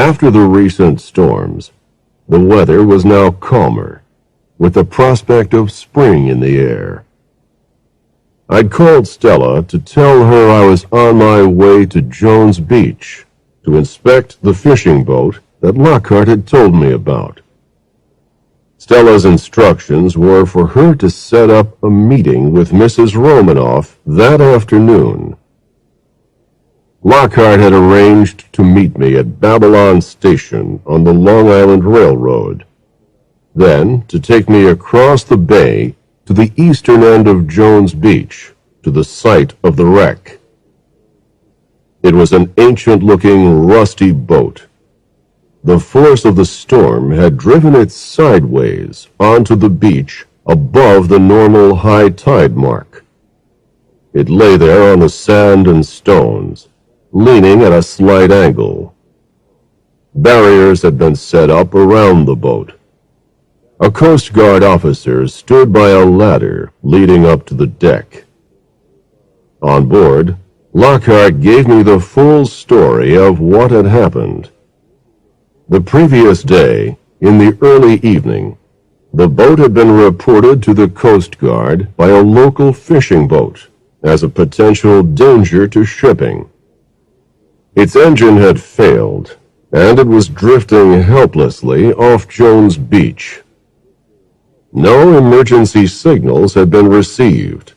After the recent storms, the weather was now calmer, with the prospect of spring in the air. I'd called Stella to tell her I was on my way to Jones Beach to inspect the fishing boat that Lockhart had told me about. Stella's instructions were for her to set up a meeting with Mrs. Romanoff that afternoon. Lockhart had arranged to meet me at Babylon Station on the Long Island Railroad, then to take me across the bay to the eastern end of Jones Beach, to the site of the wreck. It was an ancient-looking, rusty boat. The force of the storm had driven it sideways onto the beach above the normal high tide mark. It lay there on the sand and stones, leaning at a slight angle. Barriers had been set up around the boat. A Coast Guard officer stood by a ladder leading up to the deck. On board, Lockhart gave me the full story of what had happened. The previous day, in the early evening, the boat had been reported to the Coast Guard by a local fishing boat as a potential danger to shipping. Its engine had failed, and it was drifting helplessly off Jones Beach. No emergency signals had been received.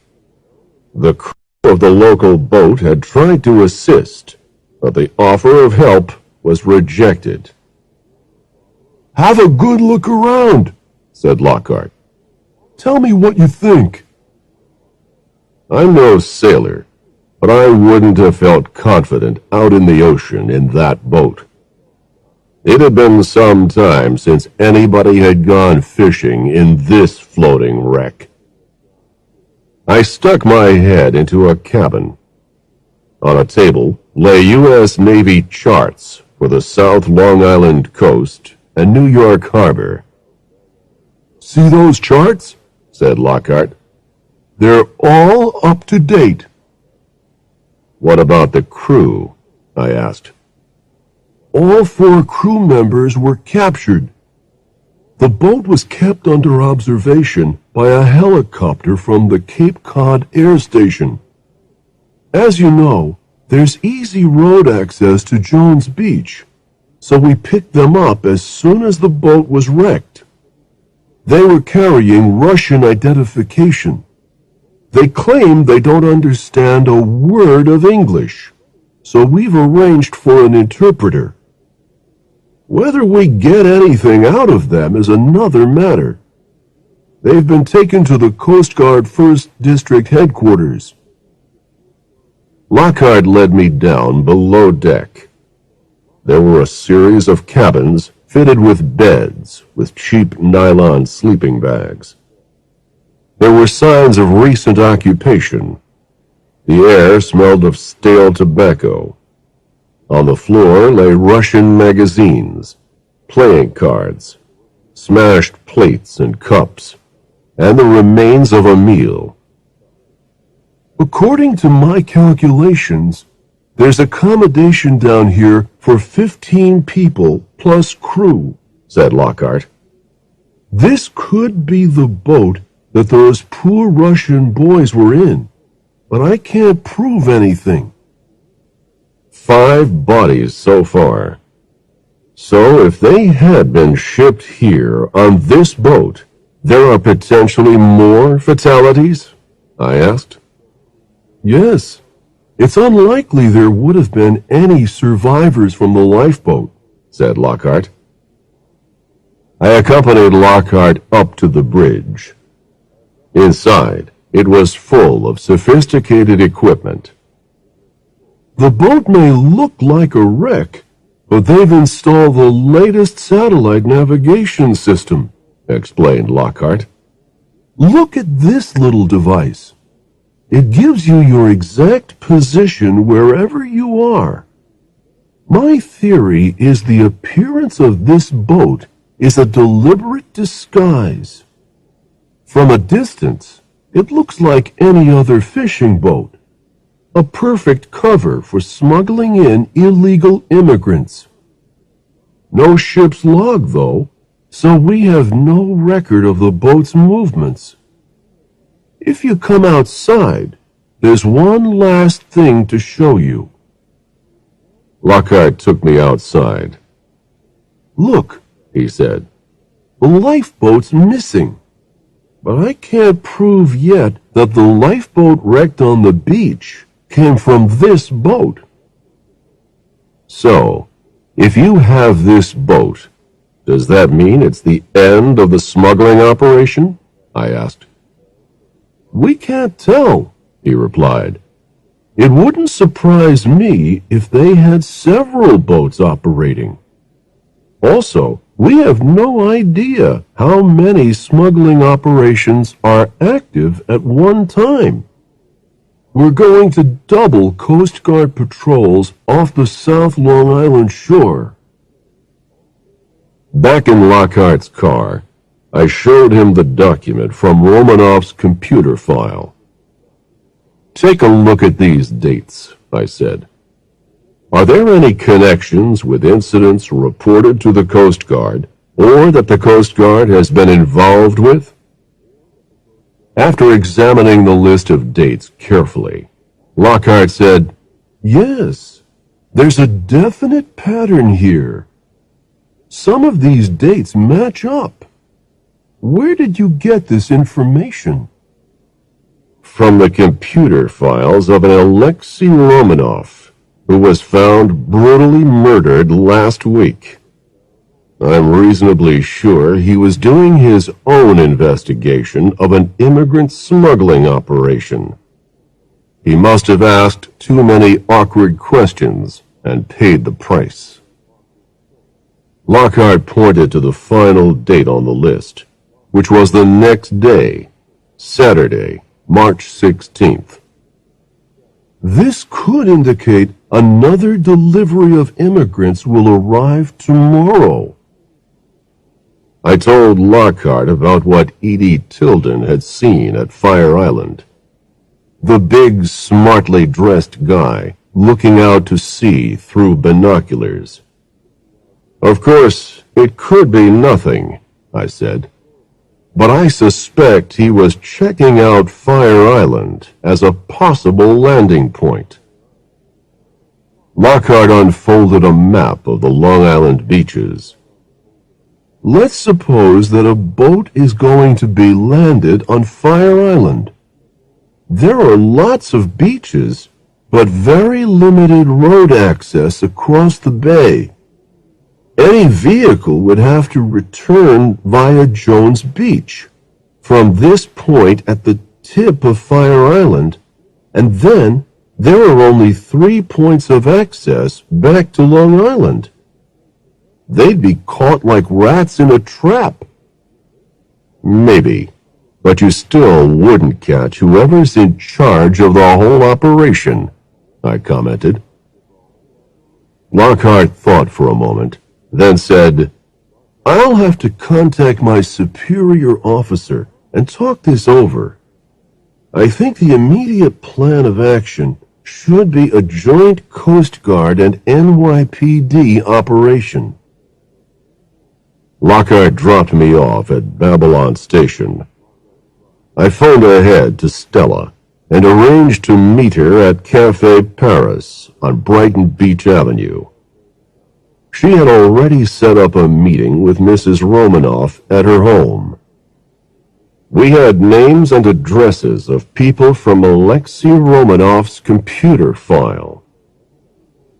The crew of the local boat had tried to assist, but the offer of help was rejected. "Have a good look around," said Lockhart. "Tell me what you think." I'm no sailor, but I wouldn't have felt confident out in the ocean in that boat. It had been some time since anybody had gone fishing in this floating wreck. I stuck my head into a cabin. On a table lay U.S. Navy charts for the South Long Island coast and New York Harbor. "See those charts?" said Lockhart. "They're all up to date." "What about the crew?" I asked. "All 4 crew members were captured. The boat was kept under observation by a helicopter from the Cape Cod Air Station. As you know, there's easy road access to Jones Beach, so we picked them up as soon as the boat was wrecked. They were carrying Russian identification. They claim they don't understand a word of English, so we've arranged for an interpreter. Whether we get anything out of them is another matter. They've been taken to the Coast Guard 1st District headquarters." Lockhart led me down below deck. There were a series of cabins fitted with beds with cheap nylon sleeping bags. There were signs of recent occupation. The air smelled of stale tobacco. On the floor lay Russian magazines, playing cards, smashed plates and cups, and the remains of a meal. "According to my calculations, there's accommodation down here for 15 people plus crew," said Lockhart. "This could be the boat that those poor Russian boys were in, but I can't prove anything." 5 bodies so far. So if they had been shipped here on this boat, there are potentially more fatalities? I asked. "Yes. It's unlikely there would have been any survivors from the lifeboat," said Lockhart. I accompanied Lockhart up to the bridge. Inside, it was full of sophisticated equipment. "The boat may look like a wreck, but they've installed the latest satellite navigation system," explained Lockhart. "Look at this little device. It gives you your exact position wherever you are. My theory is the appearance of this boat is a deliberate disguise. From a distance, it looks like any other fishing boat, a perfect cover for smuggling in illegal immigrants. No ship's log, though, so we have no record of the boat's movements. If you come outside, there's one last thing to show you." Lockhart took me outside. "Look," he said, "the lifeboat's missing. But I can't prove yet that the lifeboat wrecked on the beach came from this boat." "So, if you have this boat, does that mean it's the end of the smuggling operation?" I asked. "We can't tell," he replied. "It wouldn't surprise me if they had several boats operating. Also, we have no idea how many smuggling operations are active at one time. We're going to double Coast Guard patrols off the South Long Island shore." Back in Lockhart's car, I showed him the document from Romanoff's computer file. "Take a look at these dates," I said. "Are there any connections with incidents reported to the Coast Guard or that the Coast Guard has been involved with?" After examining the list of dates carefully, Lockhart said, "Yes, there's a definite pattern here. Some of these dates match up. Where did you get this information?" "From the computer files of an Alexei Romanoff, who was found brutally murdered last week. I'm reasonably sure he was doing his own investigation of an immigrant smuggling operation. He must have asked too many awkward questions and paid the price." Lockhart pointed to the final date on the list, which was the next day, Saturday, March 16th. "This could indicate another delivery of immigrants will arrive tomorrow." I told Lockhart about what Edie Tilden had seen at Fire Island. The big, smartly dressed guy looking out to sea through binoculars. "Of course, it could be nothing," I said, "but I suspect he was checking out Fire Island as a possible landing point." Lockhart unfolded a map of the Long Island beaches. "Let's suppose that a boat is going to be landed on Fire Island. There are lots of beaches, but very limited road access across the bay. Any vehicle would have to return via Jones Beach, from this point at the tip of Fire Island, and then there are only 3 points of access back to Long Island. They'd be caught like rats in a trap." "Maybe, but you still wouldn't catch whoever's in charge of the whole operation," I commented. Lockhart thought for a moment, then said, "I'll have to contact my superior officer and talk this over. I think the immediate plan of action should be a joint Coast Guard and NYPD operation." Lockhart dropped me off at Babylon Station. I phoned ahead to Stella and arranged to meet her at Café Paris on Brighton Beach Avenue. She had already set up a meeting with Mrs. Romanoff at her home. We had names and addresses of people from Alexei Romanoff's computer file.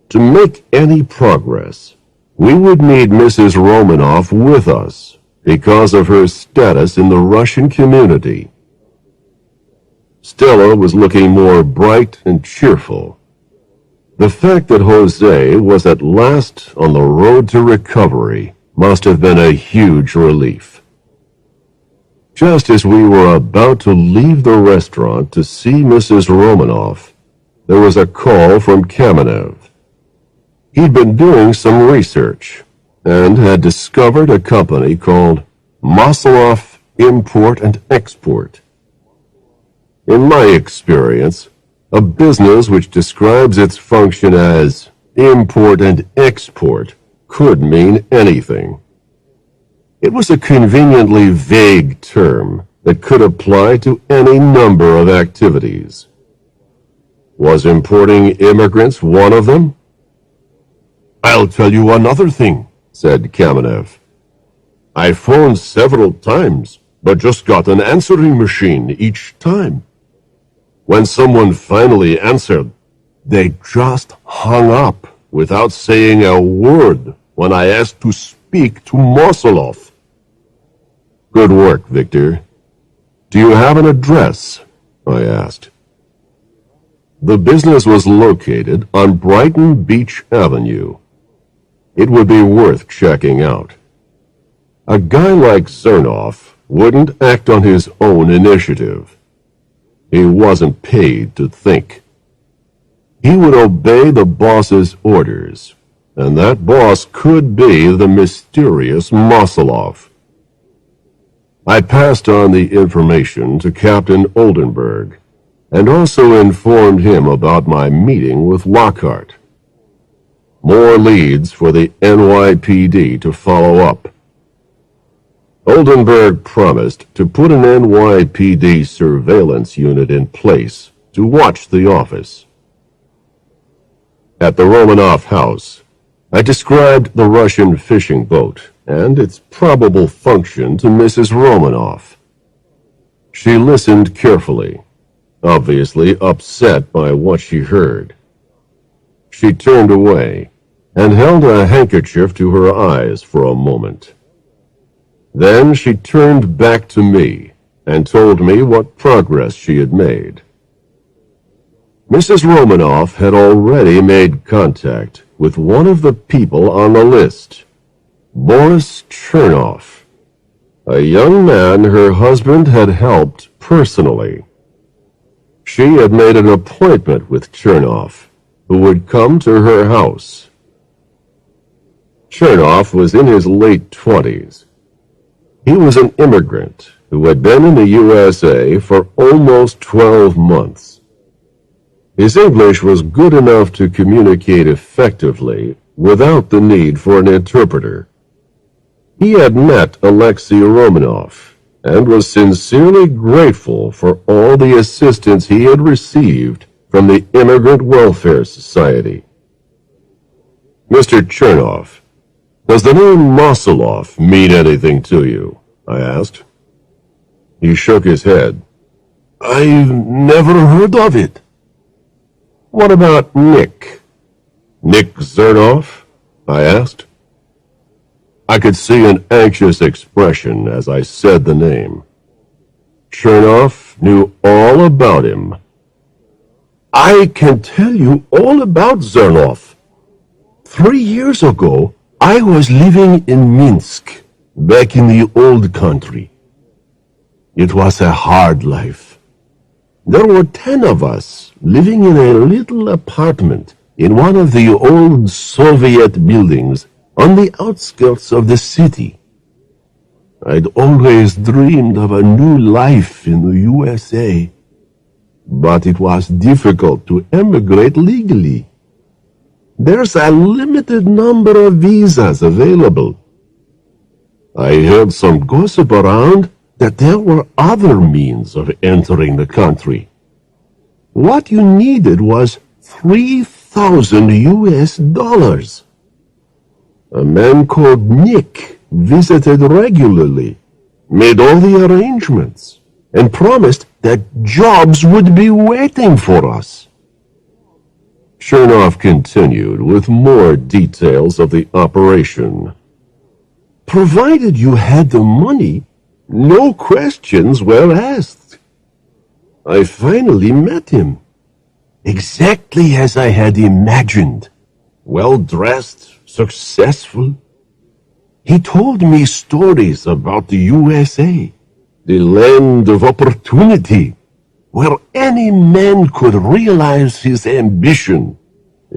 To make any progress, we would need Mrs. Romanoff with us because of her status in the Russian community. Stella was looking more bright and cheerful. The fact that Jose was at last on the road to recovery must have been a huge relief. Just as we were about to leave the restaurant to see Mrs. Romanoff, there was a call from Kamenev. He'd been doing some research and had discovered a company called Maslov Import and Export. In my experience, a business which describes its function as import and export could mean anything. It was a conveniently vague term that could apply to any number of activities. Was importing immigrants one of them? "I'll tell you another thing," said Kamenev. "I phoned several times, but just got an answering machine each time. When someone finally answered, they just hung up without saying a word when I asked to speak to Mosolov." "Good work, Victor. Do you have an address?" I asked. The business was located on Brighton Beach Avenue. It would be worth checking out. A guy like Zernoff wouldn't act on his own initiative. He wasn't paid to think. He would obey the boss's orders, and that boss could be the mysterious Mosolov. I passed on the information to Captain Oldenburg, and also informed him about my meeting with Lockhart. More leads for the NYPD to follow up. Oldenburg promised to put an NYPD surveillance unit in place to watch the office. At the Romanoff house, I described the Russian fishing boat and its probable function to Mrs. Romanoff. She listened carefully, obviously upset by what she heard. She turned away and held a handkerchief to her eyes for a moment. Then she turned back to me and told me what progress she had made. Mrs. Romanoff had already made contact with one of the people on the list, Boris Chernoff, a young man her husband had helped personally. She had made an appointment with Chernoff, who would come to her house. Chernoff was in his late 20s. He was an immigrant who had been in the USA for almost 12 months. His English was good enough to communicate effectively without the need for an interpreter. He had met Alexei Romanoff and was sincerely grateful for all the assistance he had received from the Immigrant Welfare Society. "Mr. Chernoff, does the name Mosolov mean anything to you?" I asked. He shook his head. "I've never heard of it." "What about Nick? Nick Zernoff?" I asked. I could see an anxious expression as I said the name. Chernoff knew all about him. "I can tell you all about Zernoff. 3 years ago, I was living in Minsk, back in the old country. It was a hard life. There were 10 of us living in a little apartment in one of the old Soviet buildings on the outskirts of the city. I'd always dreamed of a new life in the USA, but it was difficult to emigrate legally. There's a limited number of visas available. I heard some gossip around that there were other means of entering the country. What you needed was $3,000. A man called Nick visited regularly, made all the arrangements, and promised that jobs would be waiting for us. Chernoff continued with more details of the operation. Provided you had the money, no questions were asked. I finally met him, exactly as I had imagined, well-dressed, successful. He told me stories about the USA, the land of opportunity, where any man could realize his ambition,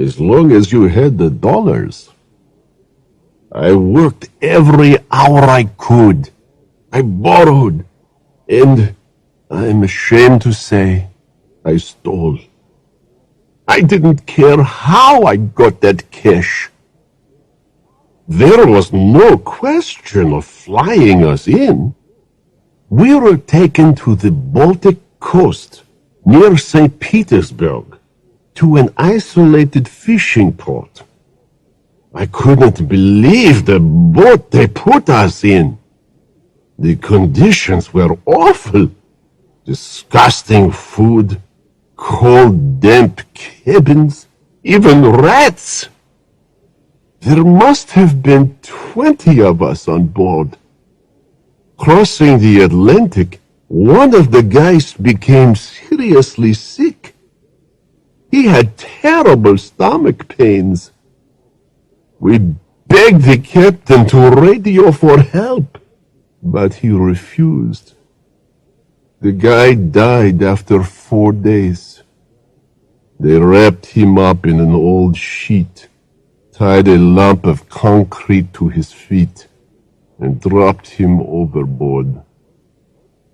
as long as you had the dollars. I worked every hour I could. I borrowed, and I'm ashamed to say, I stole. I didn't care how I got that cash. There was no question of flying us in. We were taken to the Baltic coast near St. Petersburg to an isolated fishing port. I couldn't believe the boat they put us in. The conditions were awful. Disgusting food, cold, damp cabins, even rats. There must have been 20 of us on board. Crossing the Atlantic, one of the guys became seriously sick. He had terrible stomach pains. We begged the captain to radio for help, but he refused. The guy died after 4 days. They wrapped him up in an old sheet, tied a lump of concrete to his feet, and dropped him overboard.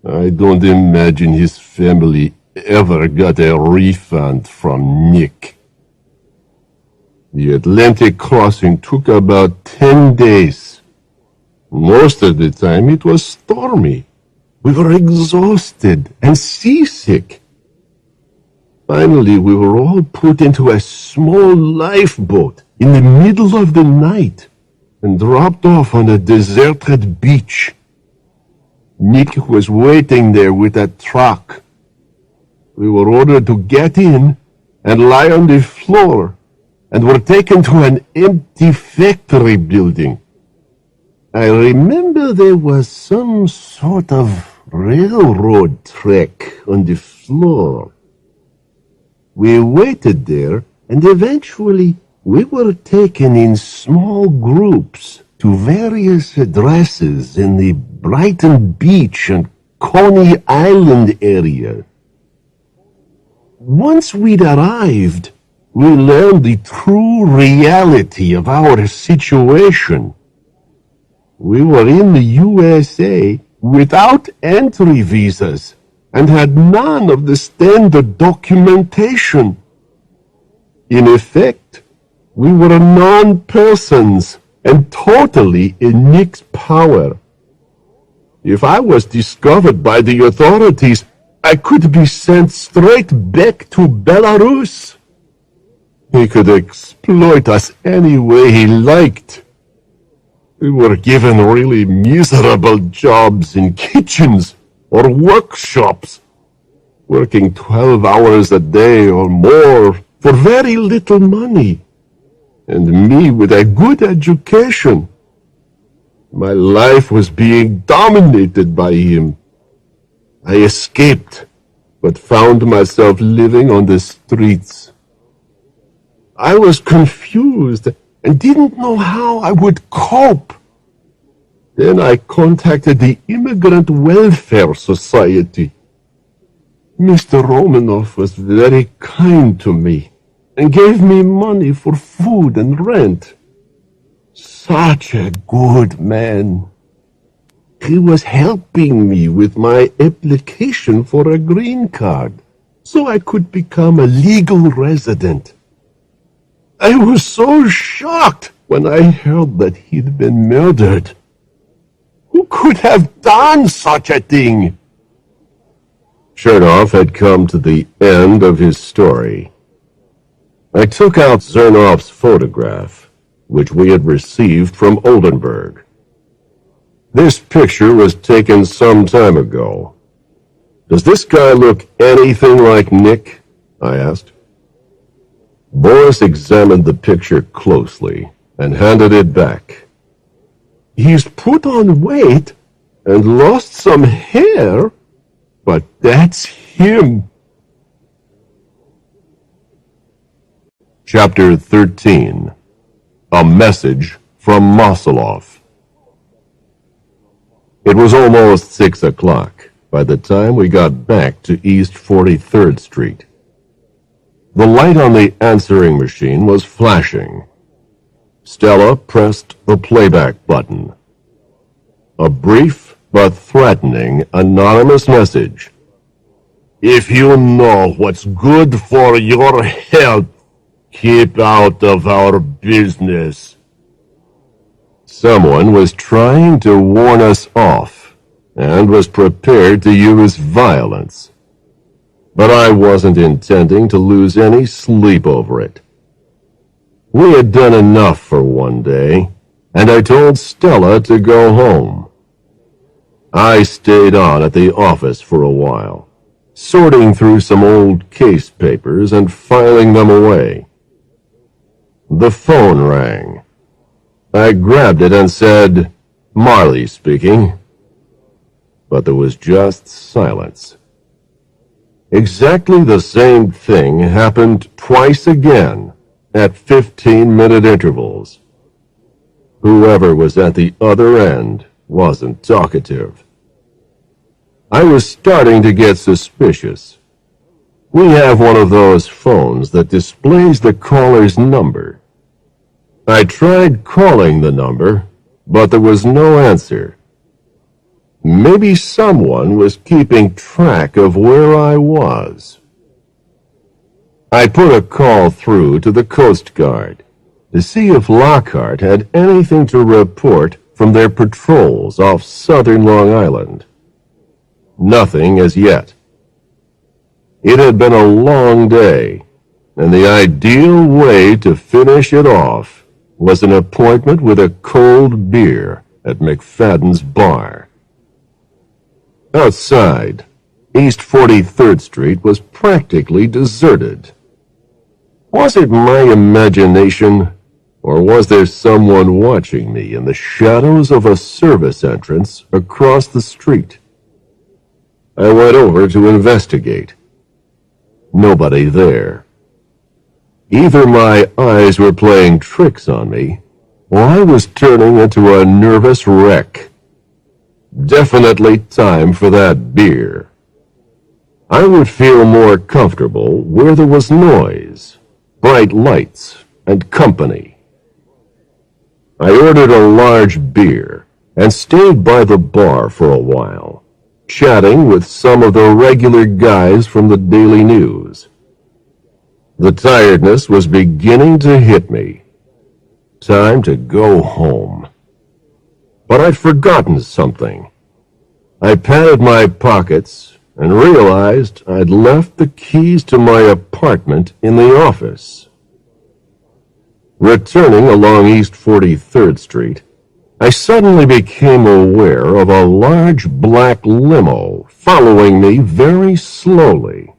I don't imagine his family ever got a refund from Nick. The Atlantic crossing took about 10 days. Most of the time it was stormy. We were exhausted and seasick. Finally, we were all put into a small lifeboat in the middle of the night and dropped off on a deserted beach. Nick was waiting there with a truck. We were ordered to get in and lie on the floor and were taken to an empty factory building. I remember there was some sort of railroad track on the floor. We waited there, and eventually we were taken in small groups to various addresses in the Brighton Beach and Coney Island area. Once we'd arrived, we learned the true reality of our situation. We were in the USA without entry visas and had none of the standard documentation. In effect, we were non-persons and totally in Nick's power. If I was discovered by the authorities, I could be sent straight back to Belarus. He could exploit us any way he liked. We were given really miserable jobs in kitchens or workshops, working 12 hours a day or more for very little money, and me with a good education. My life was being dominated by him. I escaped, but found myself living on the streets. I was confused and didn't know how I would cope. Then I contacted the Immigrant Welfare Society. Mr. Romanoff was very kind to me and gave me money for food and rent. Such a good man. He was helping me with my application for a green card so I could become a legal resident. I was so shocked when I heard that he'd been murdered. Who could have done such a thing? Chernoff had come to the end of his story. I took out Zernoff's photograph, which we had received from Oldenburg. This picture was taken some time ago. Does this guy look anything like Nick? I asked. Boris examined the picture closely and handed it back. He's put on weight and lost some hair, but that's him. Chapter 13. A Message from Moseloff. It was almost 6 o'clock by the time we got back to East 43rd Street. The light on the answering machine was flashing. Stella pressed the playback button. A brief but threatening anonymous message. If you know what's good for your health, keep out of our business. Someone was trying to warn us off and was prepared to use violence. But I wasn't intending to lose any sleep over it. We had done enough for one day, and I told Stella to go home. I stayed on at the office for a while, sorting through some old case papers and filing them away. The phone rang. I grabbed it and said, "Marley speaking." But there was just silence. Exactly the same thing happened twice again at 15-minute intervals. Whoever was at the other end wasn't talkative. I was starting to get suspicious. We have one of those phones that displays the caller's number. I tried calling the number, but there was no answer. Maybe someone was keeping track of where I was. I put a call through to the Coast Guard to see if Lockhart had anything to report from their patrols off southern Long Island. Nothing as yet. It had been a long day, and the ideal way to finish it off was an appointment with a cold beer at McFadden's bar. Outside, East 43rd Street was practically deserted. Was it my imagination, or was there someone watching me in the shadows of a service entrance across the street? I went over to investigate. Nobody there. Either my eyes were playing tricks on me, or I was turning into a nervous wreck. Definitely time for that beer. I would feel more comfortable where there was noise, bright lights, and company. I ordered a large beer and stayed by the bar for a while, chatting with some of the regular guys from the Daily News. The tiredness was beginning to hit me. Time to go home. But I'd forgotten something. I patted my pockets and realized I'd left the keys to my apartment in the office. Returning along East 43rd Street, I suddenly became aware of a large black limo following me very slowly.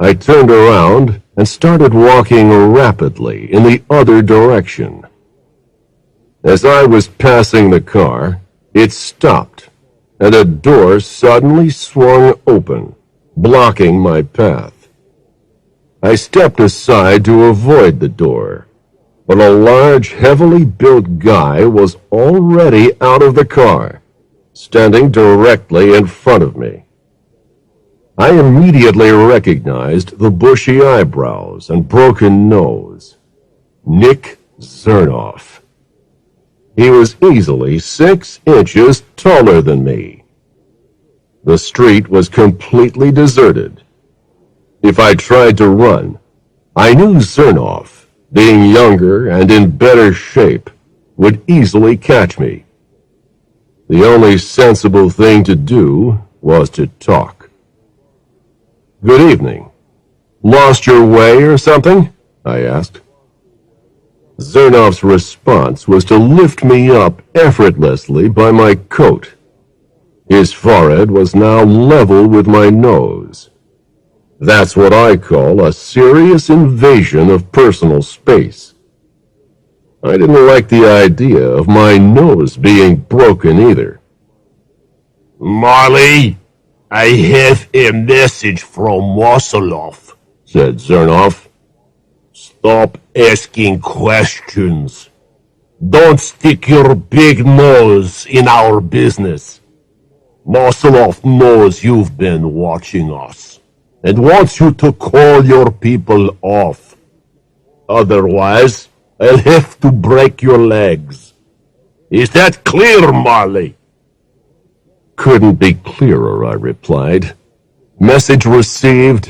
I turned around and started walking rapidly in the other direction. As I was passing the car, it stopped, and a door suddenly swung open, blocking my path. I stepped aside to avoid the door, but a large, heavily built guy was already out of the car, standing directly in front of me. I immediately recognized the bushy eyebrows and broken nose. Nick Zernoff. He was easily 6 inches taller than me. The street was completely deserted. If I tried to run, I knew Zernoff, being younger and in better shape, would easily catch me. The only sensible thing to do was to talk. "Good evening. Lost your way or something?" I asked. Zernoff's response was to lift me up effortlessly by my coat. His forehead was now level with my nose. That's what I call a serious invasion of personal space. I didn't like the idea of my nose being broken either. "Marley, I have a message from Wassoloff," said Zernoff. "Stop asking questions. Don't stick your big nose in our business. Wassoloff knows you've been watching us and wants you to call your people off. Otherwise, I'll have to break your legs. Is that clear, Marley?" "Couldn't be clearer," I replied. "Message received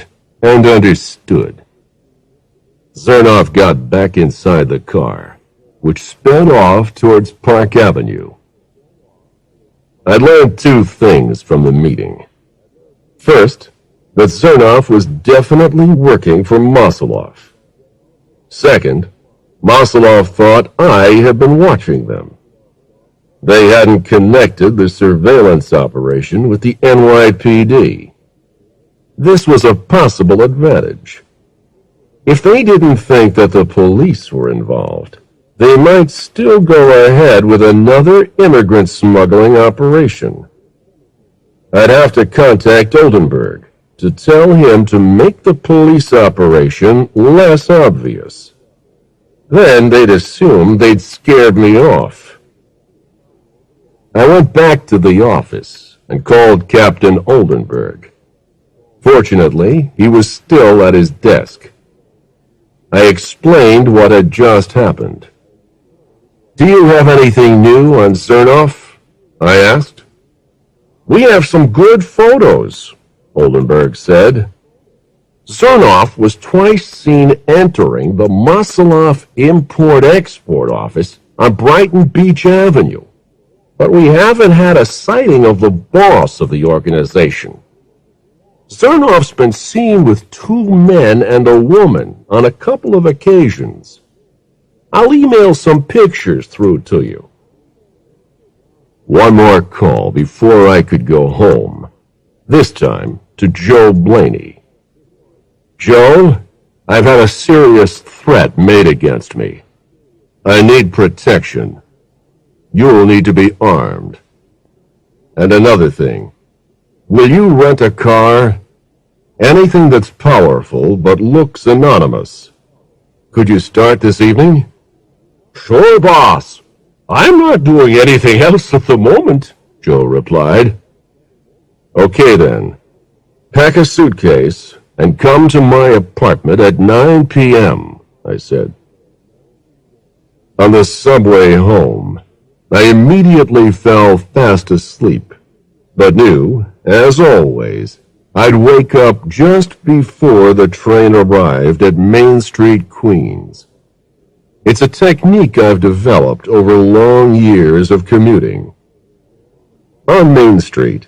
and understood." Zernoff got back inside the car. which sped off towards Park Avenue. I learned two things from the meeting. First, that Zernov was definitely working for Mosolov. Second, Mosolov thought I had been watching them. They hadn't connected the surveillance operation with the NYPD. This was a possible advantage. If they didn't think that the police were involved, they might still go ahead with another immigrant smuggling operation. I'd have to contact Oldenburg to tell him to make the police operation less obvious. Then they'd assume they'd scared me off. I went back to the office and called Captain Oldenburg. Fortunately, he was still at his desk. I explained what had just happened. "Do you have anything new on Zernov?" I asked. "We have some good photos," Oldenburg said. "Zernov was twice seen entering the Mosolov Import-Export office on Brighton Beach Avenue, but we haven't had a sighting of the boss of the organization. Zernov's been seen with two men and a woman on a couple of occasions. I'll email some pictures through to you." One more call before I could go home, this time to Joe Blaney. "Joe, I've had a serious threat made against me. I need protection. You'll need to be armed. And another thing, will you rent a car? Anything that's powerful but looks anonymous. Could you start this evening?" "Sure, boss. I'm not doing anything else at the moment," Joe replied. "Okay then. Pack a suitcase and come to my apartment at 9 p.m., I said. On the subway home, I immediately fell fast asleep, but knew, as always, I'd wake up just before the train arrived at Main Street, Queens. It's a technique I've developed over long years of commuting. On Main Street,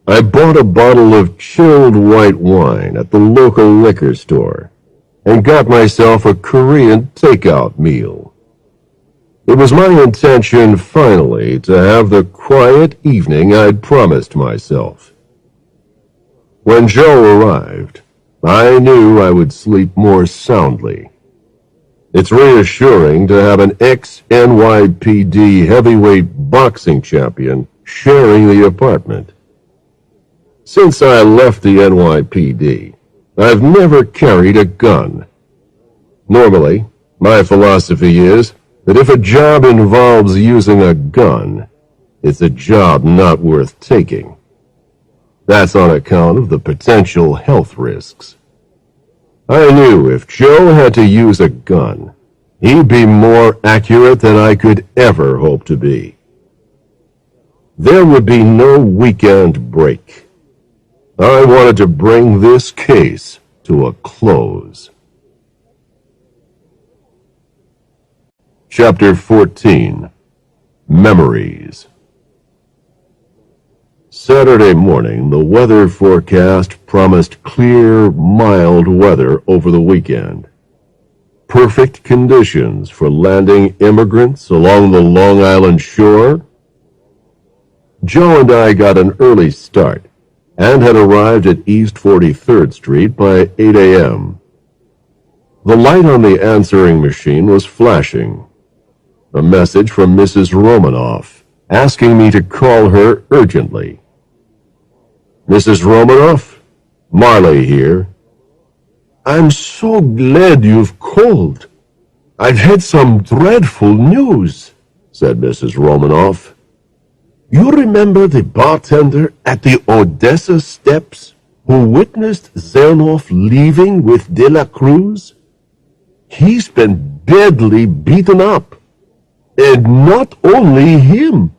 I bought a bottle of chilled white wine at the local liquor store and got myself a Korean takeout meal. It was my intention finally to have the quiet evening I'd promised myself. When Joe arrived, I knew I would sleep more soundly. It's reassuring to have an ex-NYPD heavyweight boxing champion sharing the apartment. Since I left the NYPD, I've never carried a gun. Normally, my philosophy is that if a job involves using a gun, it's a job not worth taking. That's on account of the potential health risks. I knew if Joe had to use a gun, he'd be more accurate than I could ever hope to be. There would be no weekend break. I wanted to bring this case to a close. Chapter 14. Memories. Saturday morning, the weather forecast promised clear, mild weather over the weekend. Perfect conditions for landing immigrants along the Long Island shore. Joe and I got an early start and had arrived at East 43rd Street by 8 a.m. The light on the answering machine was flashing. A message from Mrs. Romanoff asking me to call her urgently. "Mrs. Romanoff? Marley here." "I'm so glad you've called. I've had some dreadful news," said Mrs. Romanoff. "You remember the bartender at the Odessa steps who witnessed Zernov leaving with De La Cruz? He's been badly beaten up. And not only him.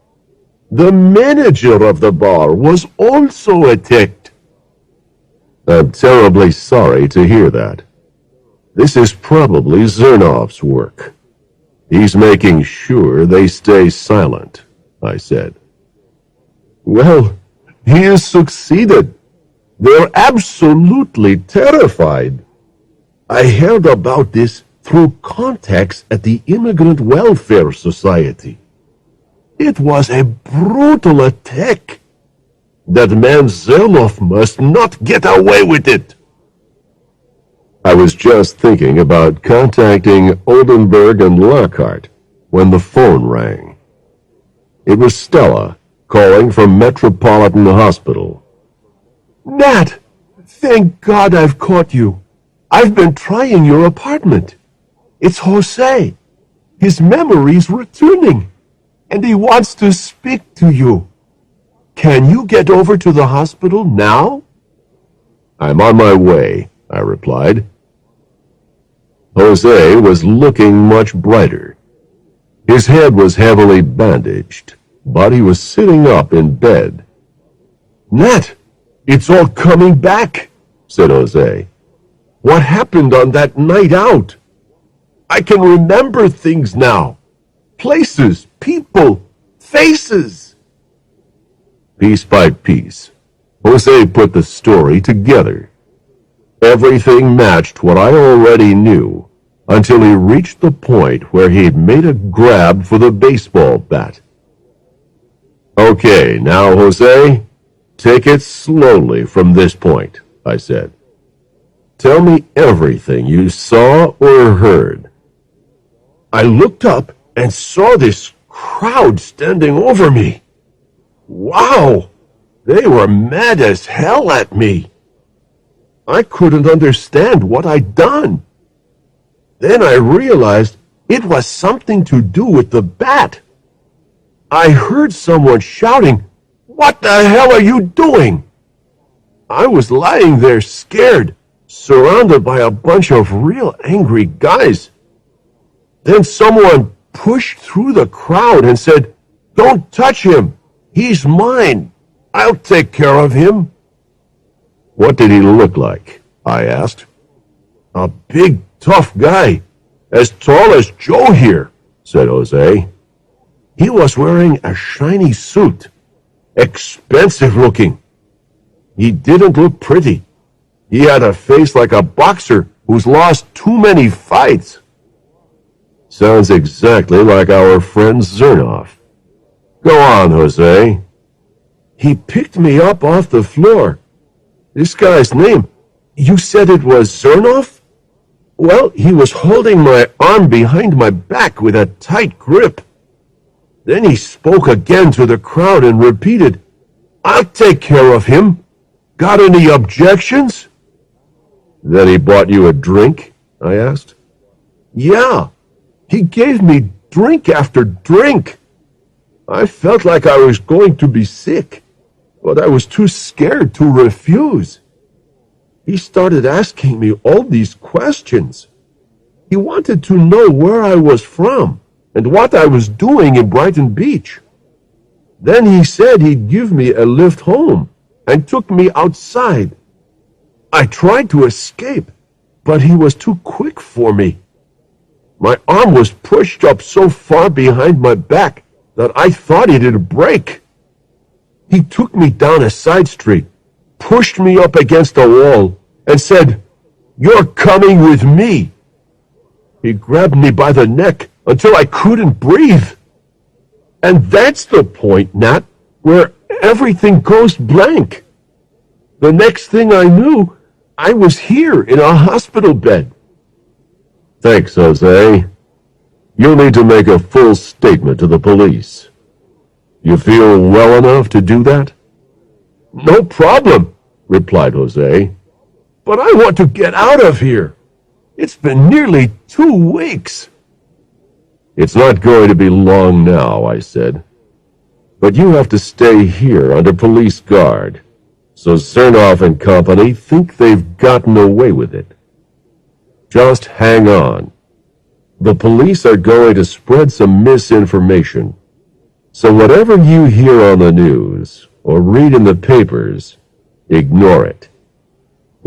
The manager of the bar was also attacked." I'm terribly sorry to hear that. This is probably Zernov's work. He's making sure they stay silent, I said. Well, he has succeeded. They're absolutely terrified. I heard about this through contacts at the Immigrant Welfare Society. It was a brutal attack. That man Zerloff must not get away with it. I was just thinking about contacting Oldenburg and Lockhart when the phone rang. It was Stella calling from Metropolitan Hospital. Nat, thank God I've caught you. I've been trying your apartment. It's Jose. His memory's returning, and he wants to speak to you. Can you get over to the hospital now? I'm on my way, I replied. Jose was looking much brighter. His head was heavily bandaged, but he was sitting up in bed. Nat, it's all coming back, said Jose. What happened on that night out? I can remember things now. Places, people, faces. Piece by piece, Jose put the story together. Everything matched what I already knew until he reached the point where he'd made a grab for the baseball bat. Okay, now, Jose, take it slowly from this point, I said. Tell me everything you saw or heard. I looked up and saw this crowd standing over me. Wow! They were mad as hell at me. I couldn't understand what I'd done. Then I realized it was something to do with the bat. I heard someone shouting, "What the hell are you doing?" I was lying there scared, surrounded by a bunch of real angry guys. Then someone pushed through the crowd and said, "Don't touch him. He's mine. I'll take care of him." What did he look like? I asked. A big, tough guy, as tall as Joe here, said Jose. He was wearing a shiny suit, expensive looking. He didn't look pretty. He had a face like a boxer who's lost too many fights. Sounds exactly like our friend Zernoff. Go on, Jose. He picked me up off the floor. This guy's name, you said it was Zernoff? Well, he was holding my arm behind my back with a tight grip. Then he spoke again to the crowd and repeated, "I'll take care of him. Got any objections?" Then he bought you a drink? I asked. Yeah, he gave me drink after drink. I felt like I was going to be sick, but I was too scared to refuse. He started asking me all these questions. He wanted to know where I was from and what I was doing in Brighton Beach. Then he said he'd give me a lift home and took me outside. I tried to escape, but he was too quick for me. My arm was pushed up so far behind my back that I thought it'd break. He took me down a side street, pushed me up against a wall, and said, "You're coming with me." He grabbed me by the neck until I couldn't breathe. And that's the point, Nat, where everything goes blank. The next thing I knew, I was here in a hospital bed. Thanks, Jose. You'll need to make a full statement to the police. You feel well enough to do that? No problem, replied Jose. But I want to get out of here. It's been nearly 2 weeks. It's not going to be long now, I said. But you have to stay here under police guard, so Zernoff and company think they've gotten away with it. Just hang on. The police are going to spread some misinformation. So whatever you hear on the news or read in the papers, ignore it.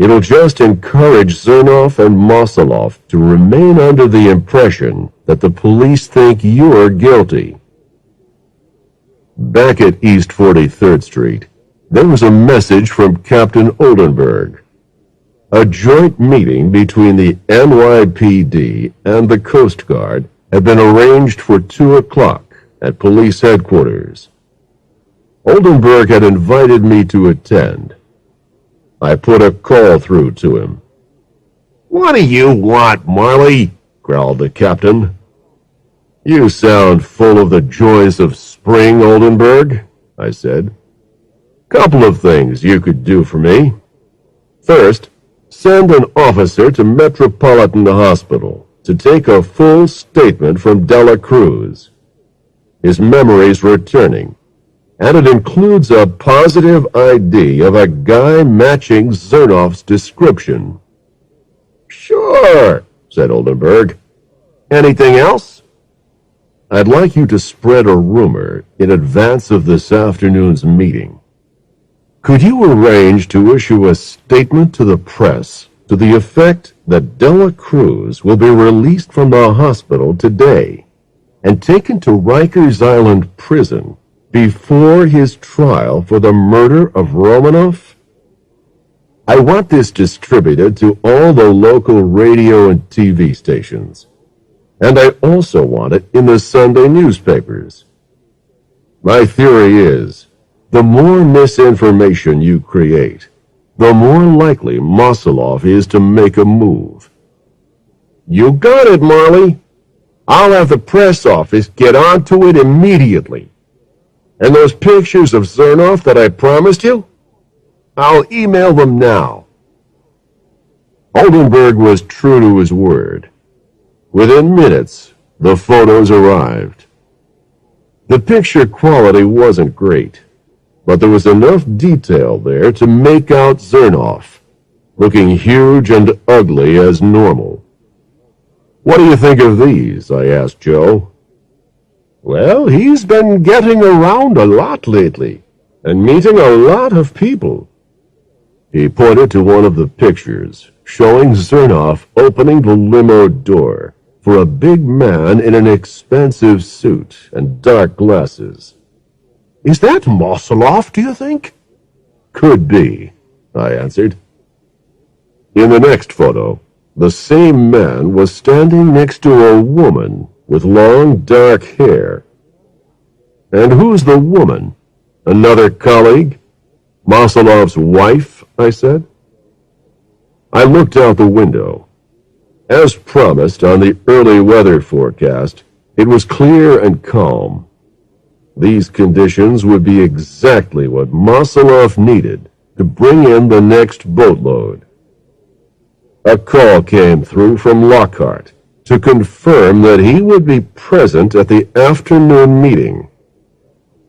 It'll just encourage Zernoff and Moseloff to remain under the impression that the police think you're guilty. Back at East 43rd Street, there was a message from Captain Oldenburg. A joint meeting between the NYPD and the Coast Guard had been arranged for 2 o'clock at police headquarters. Oldenburg had invited me to attend. I put a call through to him. "What do you want, Marley?" growled the captain. "You sound full of the joys of spring, Oldenburg," I said. "Couple of things you could do for me. First, send an officer to Metropolitan Hospital to take a full statement from Dela Cruz. His memory's returning, and it includes a positive ID of a guy matching Zernoff's description." "Sure," said Oldenburg. "Anything else?" "I'd like you to spread a rumor in advance of this afternoon's meeting. Could you arrange to issue a statement to the press to the effect that Dela Cruz will be released from the hospital today and taken to Rikers Island prison before his trial for the murder of Romanoff? I want this distributed to all the local radio and TV stations, and I also want it in the Sunday newspapers. My theory is, the more misinformation you create, the more likely Moseloff is to make a move." "You got it, Marley. I'll have the press office get onto it immediately. And those pictures of Zernoff that I promised you? I'll email them now." Oldenburg was true to his word. Within minutes, the photos arrived. The picture quality wasn't great, but there was enough detail there to make out Zernoff, looking huge and ugly as normal. "What do you think of these?" I asked Joe. "Well, he's been getting around a lot lately, and meeting a lot of people." He pointed to one of the pictures, showing Zernoff opening the limo door for a big man in an expensive suit and dark glasses. "Is that Moseloff, do you think?" "Could be," I answered. In the next photo, the same man was standing next to a woman with long dark hair. "And who's the woman? Another colleague? Moseloff's wife?" I said. I looked out the window. As promised on the early weather forecast, it was clear and calm. These conditions would be exactly what Moseloff needed to bring in the next boatload. A call came through from Lockhart to confirm that he would be present at the afternoon meeting.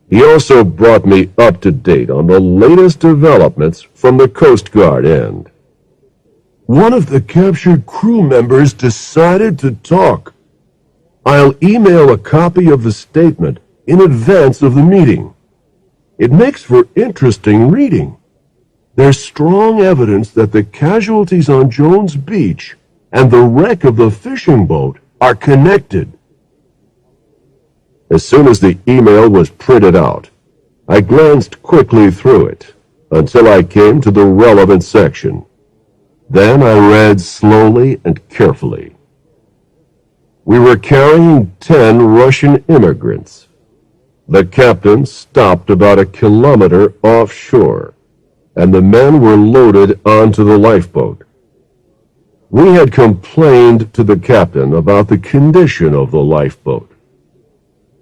He also brought me up to date on the latest developments from the Coast Guard end. "One of the captured crew members decided to talk. I'll email a copy of the statement in advance of the meeting. It makes for interesting reading. There's strong evidence that the casualties on Jones Beach and the wreck of the fishing boat are connected." As soon as the email was printed out, I glanced quickly through it until I came to the relevant section. Then I read slowly and carefully. We were carrying 10 Russian immigrants. The captain stopped about a kilometer offshore, and the men were loaded onto the lifeboat. We had complained to the captain about the condition of the lifeboat.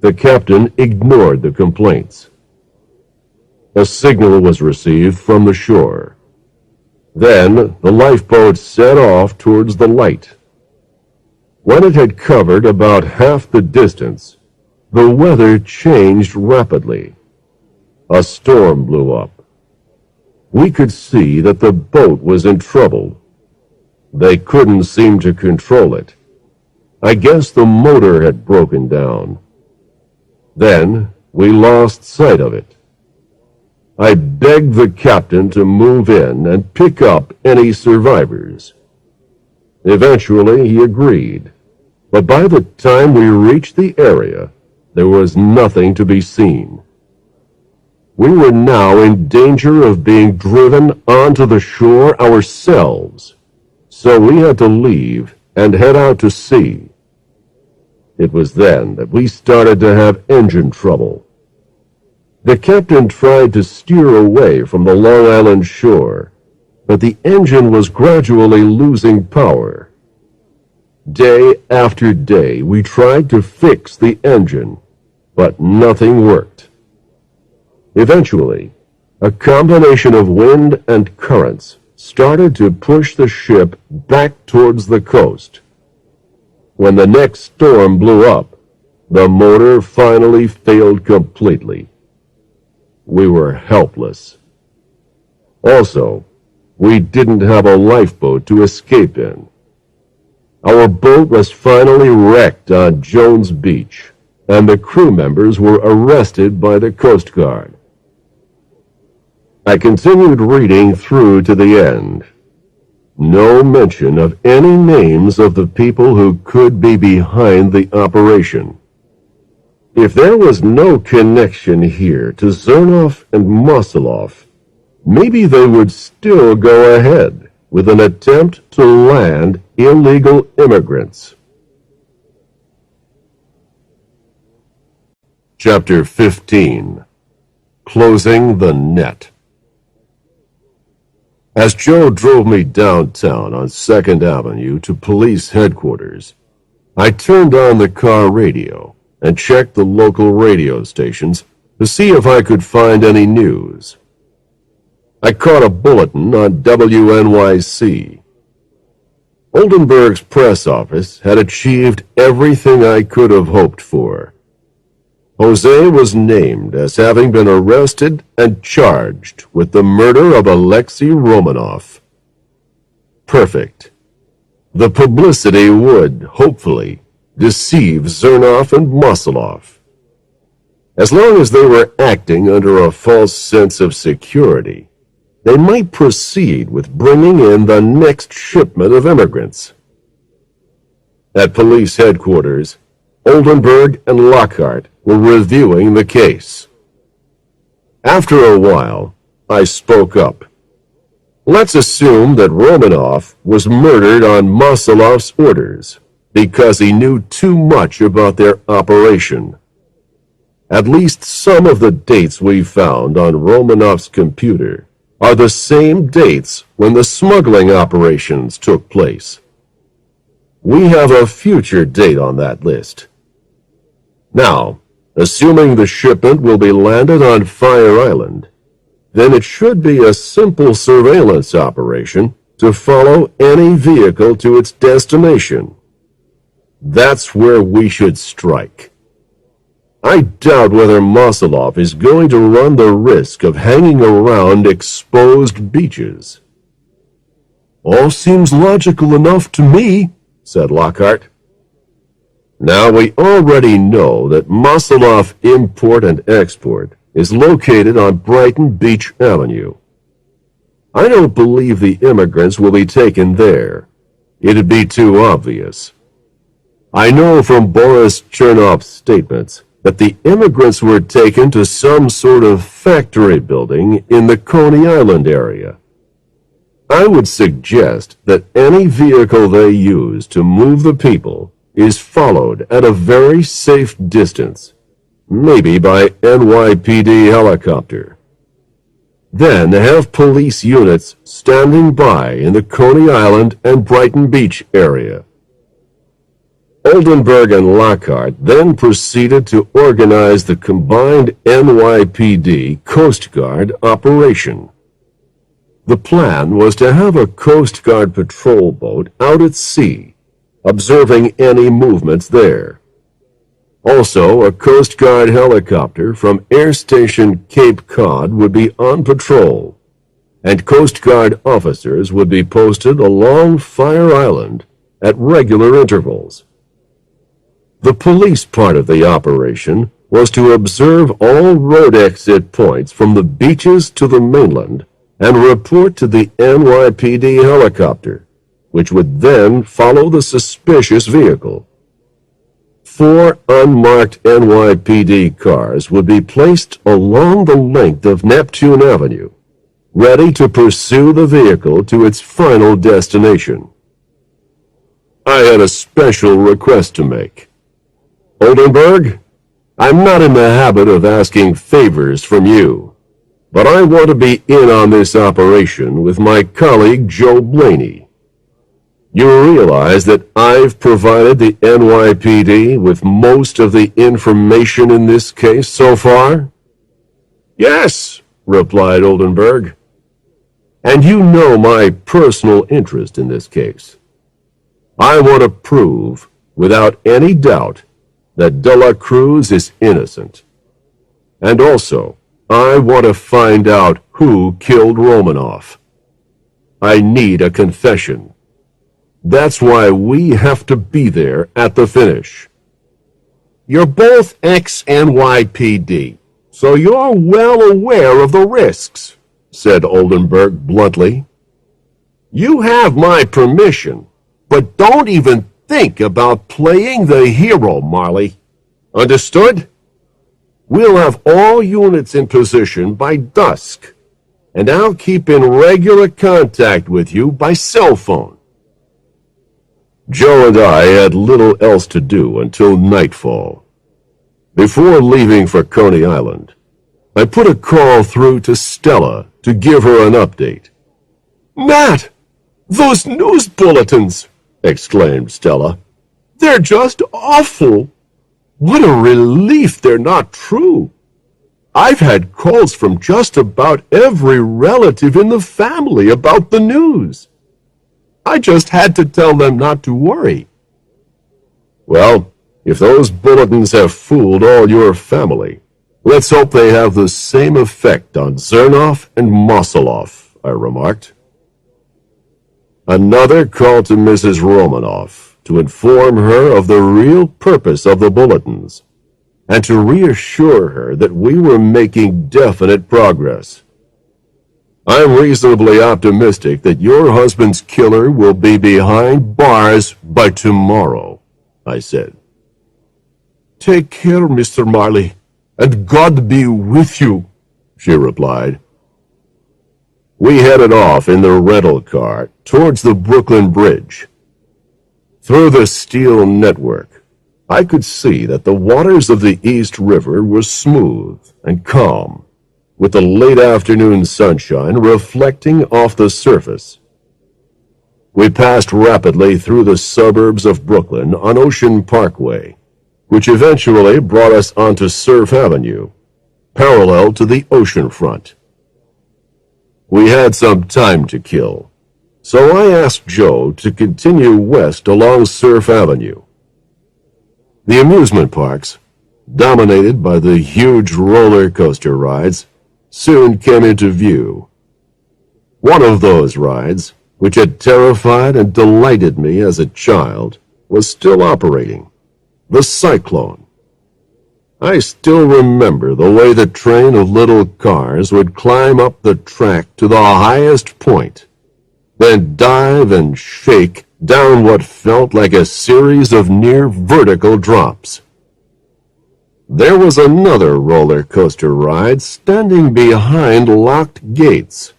The captain ignored the complaints. A signal was received from the shore. Then the lifeboat set off towards the light. When it had covered about half the distance, the weather changed rapidly. A storm blew up. We could see that the boat was in trouble. They couldn't seem to control it. I guess the motor had broken down. Then we lost sight of it. I begged the captain to move in and pick up any survivors. Eventually, he agreed, but by the time we reached the area, there was nothing to be seen. We were now in danger of being driven onto the shore ourselves, so we had to leave and head out to sea. It was then that we started to have engine trouble. The captain tried to steer away from the Long Island shore, but the engine was gradually losing power. Day after day, we tried to fix the engine, but nothing worked. Eventually, a combination of wind and currents started to push the ship back towards the coast. When the next storm blew up, the motor finally failed completely. We were helpless. Also, we didn't have a lifeboat to escape in. Our boat was finally wrecked on Jones Beach, and the crew members were arrested by the Coast Guard. I continued reading through to the end. No mention of any names of the people who could be behind the operation. If there was no connection here to Zernoff and Mosoloff, maybe they would still go ahead with an attempt to land illegal immigrants. Chapter 15. Closing the Net. As Joe drove me downtown on 2nd Avenue to police headquarters, I turned on the car radio and checked the local radio stations to see if I could find any news. I caught a bulletin on WNYC. Oldenburg's press office had achieved everything I could have hoped for. Jose was named as having been arrested and charged with the murder of Alexei Romanov. Perfect. The publicity would, hopefully, deceive Zernoff and Mosoloff. As long as they were acting under a false sense of security, they might proceed with bringing in the next shipment of immigrants. At police headquarters, Oldenburg and Lockhart were reviewing the case. After a while, I spoke up. Let's assume that Romanov was murdered on Mosoloff's orders because he knew too much about their operation. At least some of the dates we found on Romanov's computer are the same dates when the smuggling operations took place. We have a future date on that list. Now, assuming the shipment will be landed on Fire Island, then it should be a simple surveillance operation to follow any vehicle to its destination. That's where we should strike. I doubt whether Mosoloff is going to run the risk of hanging around exposed beaches. All seems logical enough to me, said Lockhart. Now we already know that Mosoloff Import and Export is located on Brighton Beach Avenue. I don't believe the immigrants will be taken there. It'd be too obvious. I know from Boris Chernoff's statements that the immigrants were taken to some sort of factory building in the Coney Island area. I would suggest that any vehicle they use to move the people is followed at a very safe distance, maybe by NYPD helicopter. Then have police units standing by in the Coney Island and Brighton Beach area. Oldenburg and Lockhart then proceeded to organize the combined NYPD Coast Guard operation. The plan was to have a Coast Guard patrol boat out at sea, observing any movements there. Also, a Coast Guard helicopter from Air Station Cape Cod would be on patrol, and Coast Guard officers would be posted along Fire Island at regular intervals. The police part of the operation was to observe all road exit points from the beaches to the mainland and report to the NYPD helicopter, which would then follow the suspicious vehicle. 4 unmarked NYPD cars would be placed along the length of Neptune Avenue, ready to pursue the vehicle to its final destination. I had a special request to make. Oldenburg, I'm not in the habit of asking favors from you, but I want to be in on this operation with my colleague Joe Blaney. You realize that I've provided the NYPD with most of the information in this case so far? Yes, replied Oldenburg. And you know my personal interest in this case. I want to prove, without any doubt, that De La Cruz is innocent. And also, I want to find out who killed Romanoff. I need a confession. That's why we have to be there at the finish. You're both ex-NYPD, so you're well aware of the risks, said Oldenburg bluntly. You have my permission, but don't even think about playing the hero, Marley. Understood? We'll have all units in position by dusk, and I'll keep in regular contact with you by cell phone. Joe and I had little else to do until nightfall. Before leaving for Coney Island, I put a call through to Stella to give her an update. Matt, those news bulletins, exclaimed Stella. They're just awful. What a relief they're not true. I've had calls from just about every relative in the family about the news. I just had to tell them not to worry. Well, if those bulletins have fooled all your family, let's hope they have the same effect on Zernoff and Mosoloff, I remarked. Another call to Mrs. Romanoff to inform her of the real purpose of the bulletins, and to reassure her that we were making definite progress. I'm reasonably optimistic that your husband's killer will be behind bars by tomorrow, I said. Take care, Mr. Marley, and God be with you, she replied. We headed off in the rental car towards the Brooklyn Bridge. Through the steel network, I could see that the waters of the East River were smooth and calm, with the late afternoon sunshine reflecting off the surface. We passed rapidly through the suburbs of Brooklyn on Ocean Parkway, which eventually brought us onto Surf Avenue, parallel to the ocean front. We had some time to kill, so I asked Joe to continue west along Surf Avenue. The amusement parks, dominated by the huge roller coaster rides, soon came into view. One of those rides, which had terrified and delighted me as a child, was still operating, the Cyclone. I still remember the way the train of little cars would climb up the track to the highest point, then dive and shake down what felt like a series of near vertical drops. There was another roller coaster ride standing behind locked gates.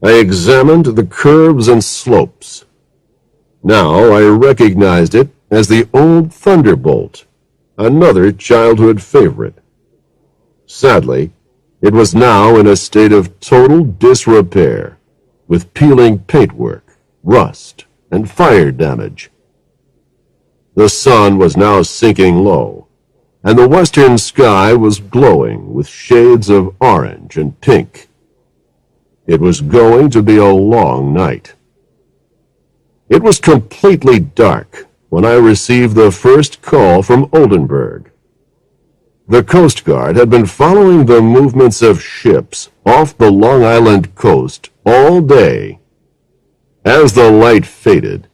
I examined the curves and slopes. Now I recognized it as the old Thunderbolt, another childhood favorite. Sadly, it was now in a state of total disrepair, with peeling paintwork, rust, and fire damage. The sun was now sinking low, and the western sky was glowing with shades of orange and pink. It was going to be a long night. It was completely dark when I received the first call from Oldenburg. The Coast Guard had been following the movements of ships off the Long Island coast all day. As the light faded,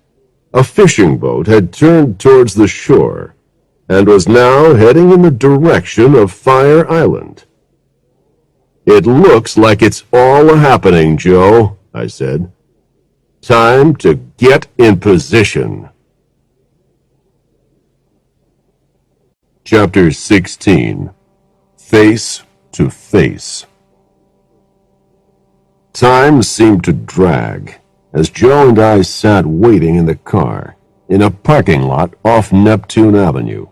a fishing boat had turned towards the shore, and was now heading in the direction of Fire Island. "It looks like it's all happening, Joe," I said. "Time to get in position." Chapter 16. Face to Face. Time seemed to drag as Joe and I sat waiting in the car in a parking lot off Neptune Avenue.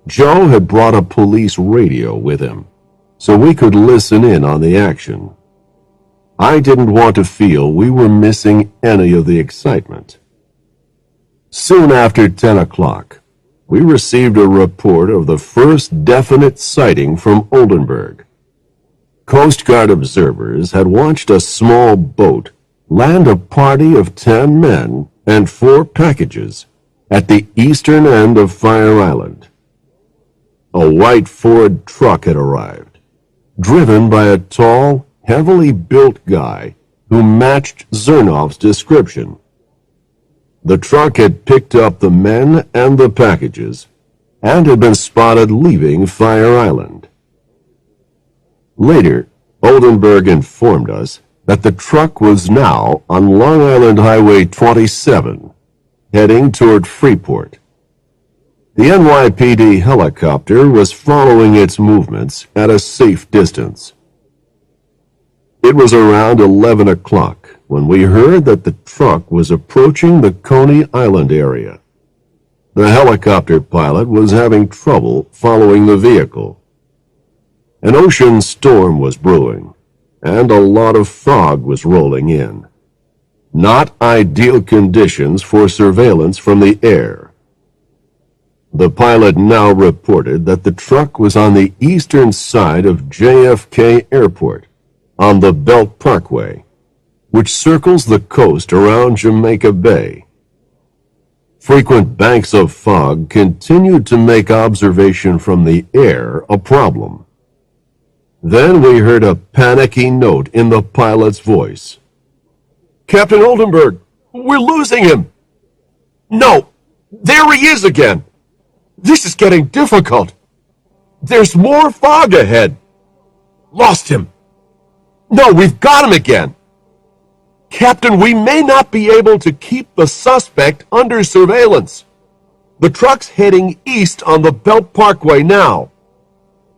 Joe had brought a police radio with him, so we could listen in on the action. I didn't want to feel we were missing any of the excitement. Soon after 10 o'clock, we received a report of the first definite sighting from Oldenburg. Coast Guard observers had watched a small boat land a party of 10 men and 4 packages at the eastern end of Fire Island. A white Ford truck had arrived, driven by a tall, heavily built guy who matched Zernoff's description. The truck had picked up the men and the packages and had been spotted leaving Fire Island. Later, Oldenburg informed us that the truck was now on Long Island Highway 27, heading toward Freeport. The NYPD helicopter was following its movements at a safe distance. It was around 11 o'clock when we heard that the truck was approaching the Coney Island area. The helicopter pilot was having trouble following the vehicle. An ocean storm was brewing, and a lot of fog was rolling in. Not ideal conditions for surveillance from the air. The pilot now reported that the truck was on the eastern side of JFK Airport, on the Belt Parkway, which circles the coast around Jamaica Bay. Frequent banks of fog continued to make observation from the air a problem. Then we heard a panicky note in the pilot's voice. "Captain Oldenburg, we're losing him." "No, there he is again. This is getting difficult. There's more fog ahead." "Lost him." "No, we've got him again." "Captain, we may not be able to keep the suspect under surveillance. The truck's heading east on the Belt Parkway now.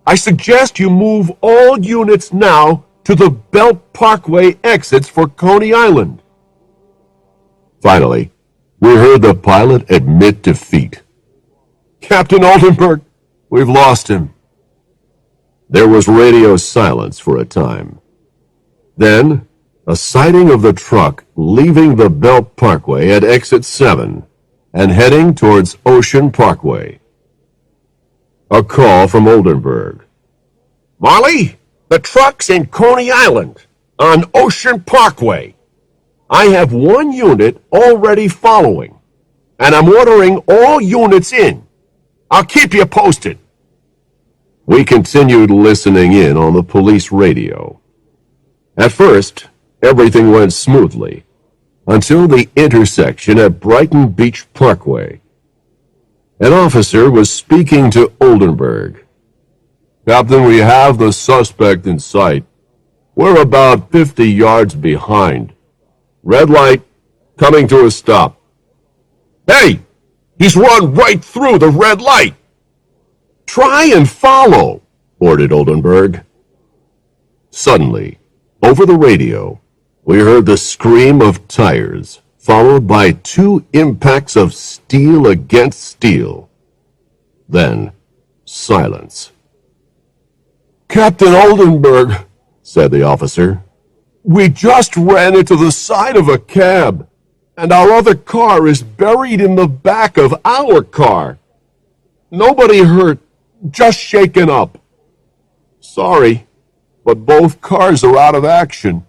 I suggest you move all units now to the Belt Parkway exits for Coney Island." Finally, we heard the pilot admit defeat. "Captain Oldenburg, we've lost him." There was radio silence for a time. Then, a sighting of the truck leaving the Belt Parkway at exit 7 and heading towards Ocean Parkway. A call from Oldenburg. "Molly, the truck's in Coney Island, on Ocean Parkway. I have one unit already following, and I'm ordering all units in. I'll keep you posted." We continued listening in on the police radio. At first, everything went smoothly, until the intersection at Brighton Beach Parkway. An officer was speaking to Oldenburg. "Captain, we have the suspect in sight. We're about 50 yards behind. Red light, coming to a stop." "Hey, he's run right through the red light." "Try and follow," ordered Oldenburg. Suddenly, over the radio, we heard the scream of tires, followed by 2 impacts of steel against steel. Then, silence. "Captain Oldenburg," said the officer, "we just ran into the side of a cab, and our other car is buried in the back of our car. Nobody hurt, just shaken up. Sorry, but both cars are out of action."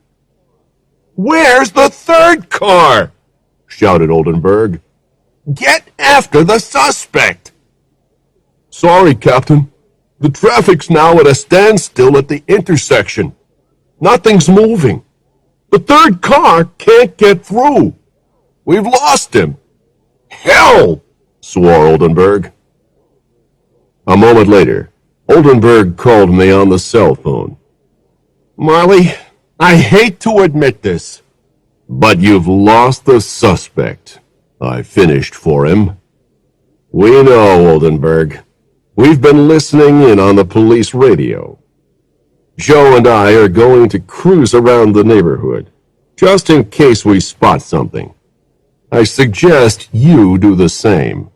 "Where's the third car?" shouted Oldenburg. "Get after the suspect." "Sorry, Captain. The traffic's now at a standstill at the intersection. Nothing's moving. The third car can't get through. We've lost him." "Hell!" swore Oldenburg. A moment later, Oldenburg called me on the cell phone. Marley, I hate to admit this, but you've lost the suspect, I finished for him. We know, Oldenburg. We've been listening in on the police radio. Joe and I are going to cruise around the neighborhood, just in case we spot something. I suggest you do the same.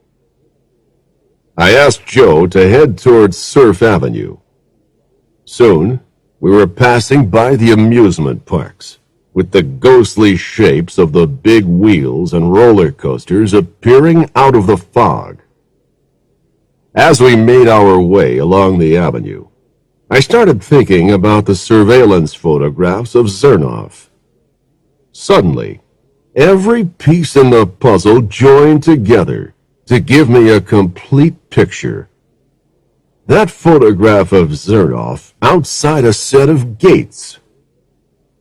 I asked Joe to head towards Surf Avenue. Soon, we were passing by the amusement parks, with the ghostly shapes of the big wheels and roller coasters appearing out of the fog. As we made our way along the avenue, I started thinking about the surveillance photographs of Zernoff. Suddenly, every piece in the puzzle joined together to give me a complete picture. That photograph of Zernoff outside a set of gates.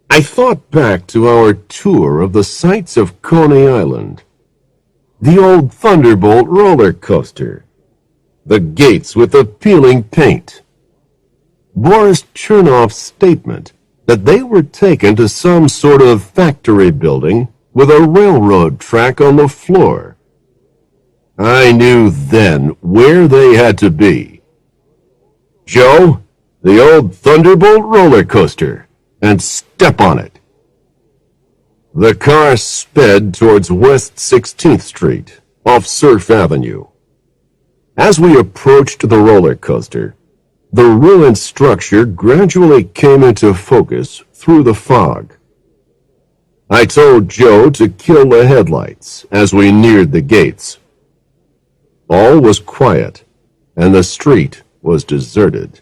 I thought back to our tour of the sights of Coney Island, the old Thunderbolt roller coaster, the gates with the peeling paint, Boris Chernoff's statement that they were taken to some sort of factory building with a railroad track on the floor. I knew then where they had to be. Joe, the old Thunderbolt roller coaster, and step on it. The car sped towards West 16th Street, off Surf Avenue. As we approached the roller coaster, the ruined structure gradually came into focus through the fog. I told Joe to kill the headlights as we neared the gates. All was quiet, and the street was deserted.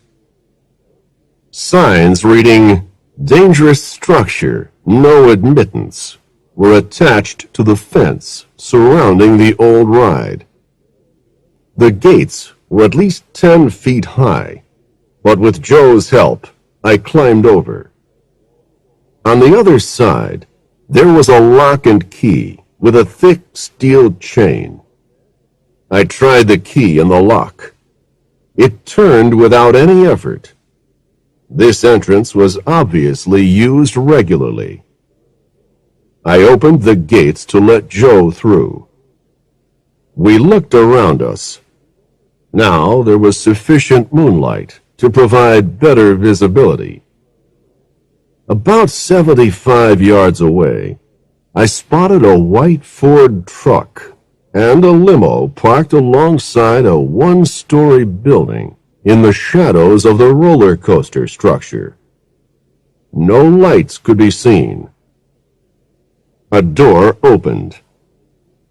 Signs reading, "Dangerous structure, no admittance," were attached to the fence surrounding the old ride. The gates were at least 10 feet high, but with Joe's help, I climbed over. On the other side, there was a lock and key with a thick steel chain. I tried the key in the lock. It turned without any effort. This entrance was obviously used regularly. I opened the gates to let Joe through. We looked around us. Now there was sufficient moonlight to provide better visibility. About 75 yards away, I spotted a white Ford truck and a limo parked alongside a one-story building in the shadows of the roller coaster structure. No lights could be seen. A door opened.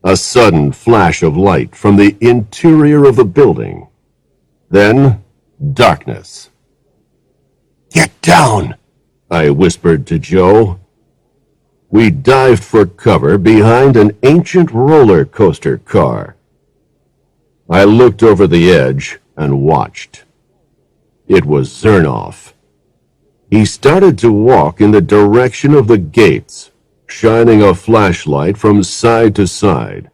A sudden flash of light from the interior of the building. Then, darkness. "Get down!" I whispered to Joe. We dived for cover behind an ancient roller coaster car. I looked over the edge and watched. It was Zernoff. He started to walk in the direction of the gates, shining a flashlight from side to side.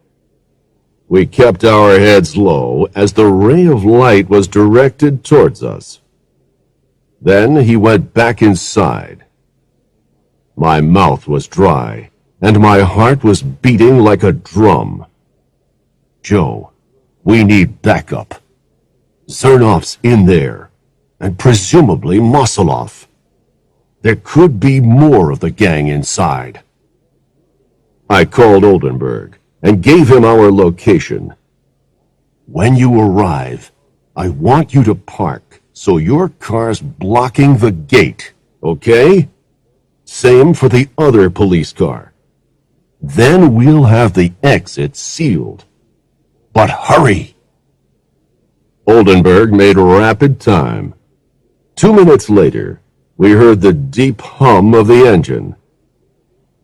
We kept our heads low as the ray of light was directed towards us. Then he went back inside. My mouth was dry, and my heart was beating like a drum. "Joe, we need backup. Zernoff's in there, and presumably Mosoloff. There could be more of the gang inside." I called Oldenburg and gave him our location. "When you arrive, I want you to park so your car's blocking the gate, okay? Same for the other police car. Then we'll have the exit sealed. But hurry!" Oldenburg made rapid time. 2 minutes later, we heard the deep hum of the engine.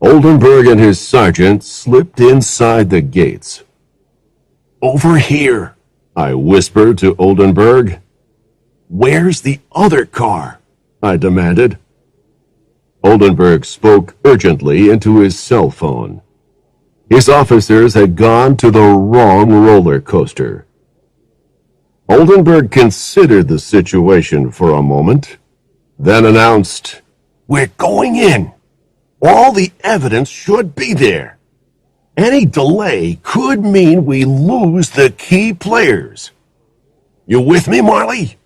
Oldenburg and his sergeant slipped inside the gates. "Over here," I whispered to Oldenburg. "Where's the other car?" I demanded. Oldenburg spoke urgently into his cell phone. His officers had gone to the wrong roller coaster. Oldenburg considered the situation for a moment, then announced, We're going in. All the evidence should be there. Any delay could mean we lose the key players. You with me, Marley?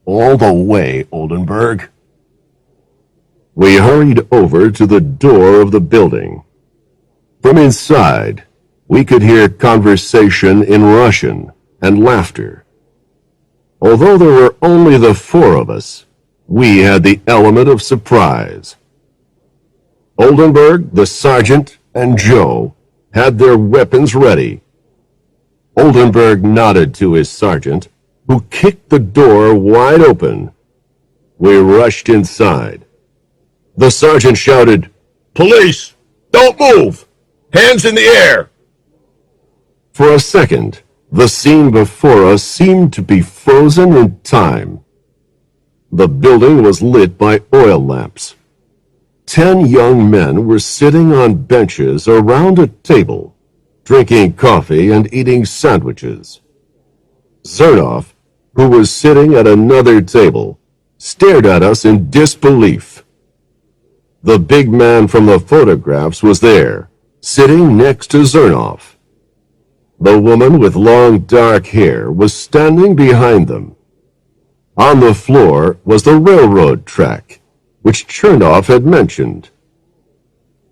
All the way, Oldenburg. We hurried over to the door of the building. From inside, we could hear conversation in Russian and laughter. Although there were only the four of us, we had the element of surprise. Oldenburg, the sergeant, and Joe had their weapons ready. Oldenburg nodded to his sergeant, who kicked the door wide open. We rushed inside. The sergeant shouted, Police, don't move! Hands in the air! For a second, the scene before us seemed to be frozen in time. The building was lit by oil lamps. 10 young men were sitting on benches around a table, drinking coffee and eating sandwiches. Zernoff, who was sitting at another table, stared at us in disbelief. The big man from the photographs was there, sitting next to Zernoff. The woman with long dark hair was standing behind them. On the floor was the railroad track, which Chernoff had mentioned.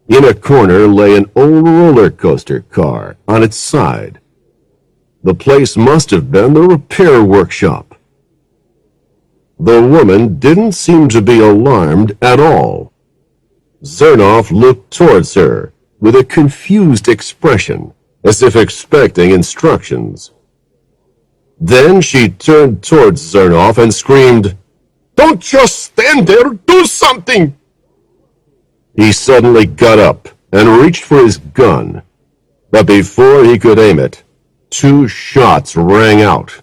In a corner lay an old roller coaster car on its side. The place must have been the repair workshop. The woman didn't seem to be alarmed at all. Zernoff looked towards her with a confused expression, as if expecting instructions. Then she turned towards Zernoff and screamed, Don't just stand there, do something! He suddenly got up and reached for his gun, but before he could aim it, 2 shots rang out.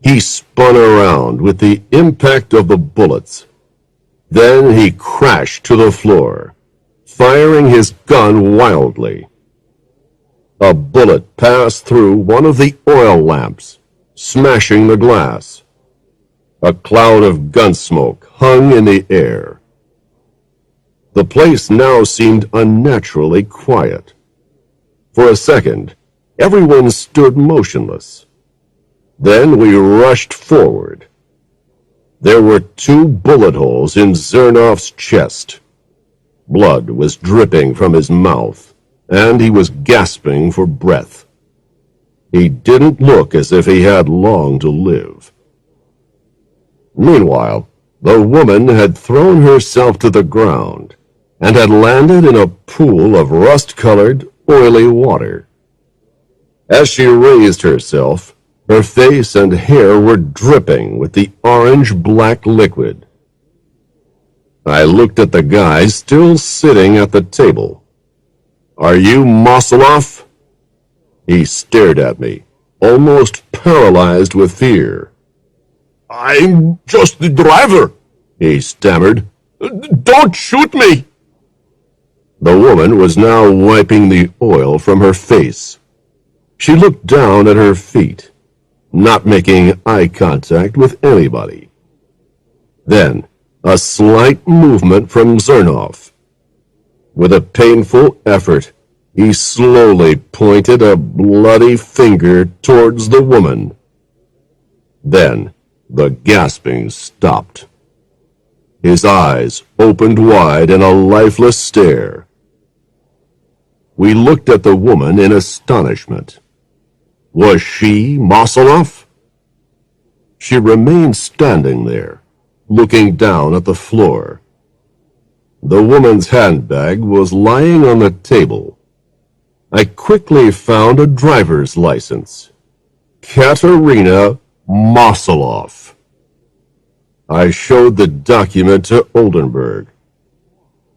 He spun around with the impact of the bullets. Then he crashed to the floor, firing his gun wildly. A bullet passed through one of the oil lamps, smashing the glass. A cloud of gun smoke hung in the air. The place now seemed unnaturally quiet. For a second, everyone stood motionless. Then we rushed forward. There were 2 bullet holes in Zernoff's chest. Blood was dripping from his mouth, and he was gasping for breath. He didn't look as if he had long to live. Meanwhile, the woman had thrown herself to the ground and had landed in a pool of rust-colored, oily water. As she raised herself, her face and hair were dripping with the orange-black liquid. I looked at the guy still sitting at the table. Are you Mosoloff? He stared at me, almost paralyzed with fear. I'm just the driver, he stammered. Don't shoot me! The woman was now wiping the oil from her face. She looked down at her feet, not making eye contact with anybody. Then, a slight movement from Zernoff. With a painful effort, he slowly pointed a bloody finger towards the woman. Then, the gasping stopped. His eyes opened wide in a lifeless stare. We looked at the woman in astonishment. Was she Mosoloff? She remained standing there, looking down at the floor. The woman's handbag was lying on the table. I quickly found a driver's license. Katerina Mosoloff. I showed the document to Oldenburg.